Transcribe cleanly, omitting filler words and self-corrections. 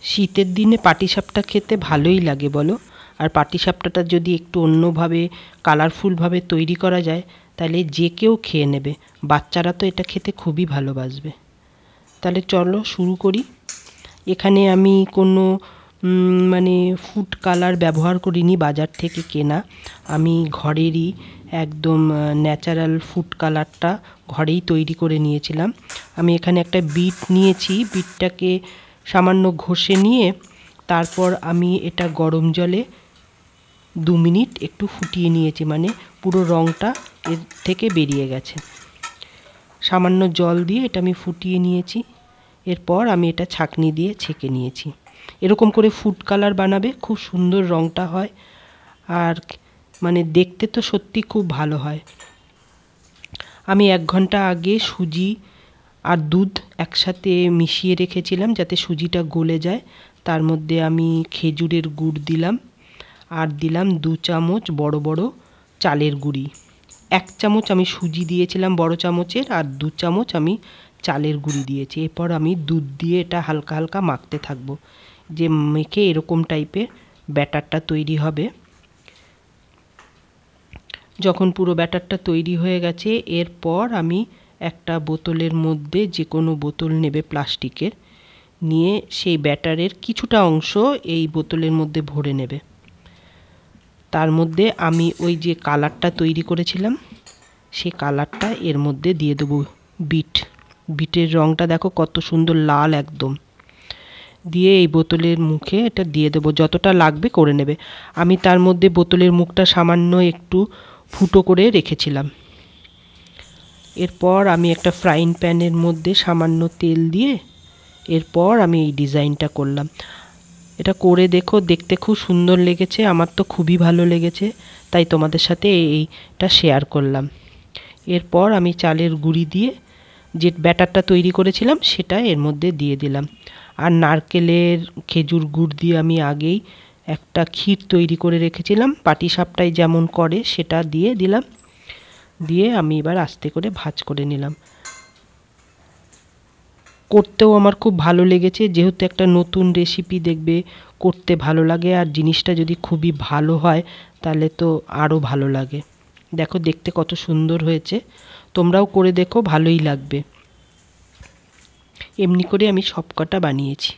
শীতের দিনে পাটিসাপটা খেতে ভালোই লাগে বলো। আর পাটিসাপটাটা যদি একটু অন্যভাবে কালারফুলভাবে তৈরি করা যায় তাহলে যে কেউ খেয়ে নেবে। বাচ্চারা তো এটা খেতে খুবই ভালোবাসবে। তাহলে চলো শুরু করি। এখানে আমি কোনো মানে ফুড কালার ব্যবহার করিনি বাজার থেকে কেনা। আমি ঘরেরই একদম ন্যাচারাল ফুড কালারটা ঘরেই তৈরি করে নিয়েছিলাম। আমি এখানে একটা বিট নিয়েছি, বিটটাকে সামান্য ঘষে নিয়ে তারপর আমি এটা গরম জলে 2 মিনিট একটু ফুটিয়ে নিয়েছি, মানে পুরো রঙটা এর থেকে বেরিয়ে গেছে। সামান্য জল দিয়ে এটা আমি ফুটিয়ে নিয়েছি। এরপর আমি এটা ছাঁকনি দিয়ে ছেঁকে নিয়েছি। এরকম করে ফুড কালার বানাবে, খুব সুন্দর রঙটা হয় আর মানে দেখতে তো সত্যি খুব ভালো হয়। আমি 1 ঘন্টা আগে সুজি আর দুধ একসাথে মিশিয়ে রেখেছিলাম যাতে সুজিটা গলে যায়। তার মধ্যে আমি খেজুরের গুড় দিলাম আর দিলাম 2 চামচ বড় বড় চালের গুঁড়ি। 1 চামচ আমি সুজি দিয়েছিলাম বড় চামচের আর 2 চামচ আমি চালের গুঁড়ি দিয়েছি। এরপর আমি দুধ দিয়ে এটা হালকা হালকা মাখতে থাকবো, যে মেখে এরকম টাইপের ব্যাটারটা তৈরি হবে। যখন পুরো ব্যাটারটা তৈরি হয়ে গেছে এরপর আমি একটা বোতলের মধ্যে, যে কোনো বোতল নেবে প্লাস্টিকের, নিয়ে সেই ব্যাটারের কিছুটা অংশ এই বোতলের মধ্যে ভরে নেবে। তার মধ্যে আমি ওই যে কালারটা তৈরি করেছিলাম সেই কালারটা এর মধ্যে দিয়ে দেবো। বিটের রঙটা দেখো কত সুন্দর লাল একদম। দিয়ে এই বোতলের মুখে এটা দিয়ে দেবো, যতটা লাগবে করে নেবে। আমি তার মধ্যে বোতলের মুখটা সামান্য একটু ফুটো করে রেখেছিলাম। এরপর আমি একটা ফ্রাইং প্যানের মধ্যে সামান্য তেল দিয়ে এরপর আমি এই ডিজাইনটা করলাম। এটা করে দেখো, দেখতে খুব সুন্দর লেগেছে, আমার তো খুবই ভালো লেগেছে, তাই তোমাদের সাথে এইটা শেয়ার করলাম। এরপর আমি চালের গুঁড়ি দিয়ে যে ব্যাটারটা তৈরি করেছিলাম সেটা এর মধ্যে দিয়ে দিলাম। আর নারকেলের খেজুর গুড় দিয়ে আমি আগেই একটা ক্ষীর তৈরি করে রেখেছিলাম, পাটিসাপটায় যেমন করে সেটা দিয়ে দিলাম। দিয়ে আমি এবার আস্তে করে ভাঁজ করে নিলাম। করতেও আমার খুব ভালো লেগেছে, যেহেতু একটা নতুন রেসিপি, দেখবে করতে ভালো লাগে আর জিনিসটা যদি খুবই ভালো হয় তাহলে তো আরও ভালো লাগে। দেখো দেখতে কত সুন্দর হয়েছে, তোমরাও করে দেখো, ভালোই লাগবে। এমনি করে আমি সবকটা বানিয়েছি।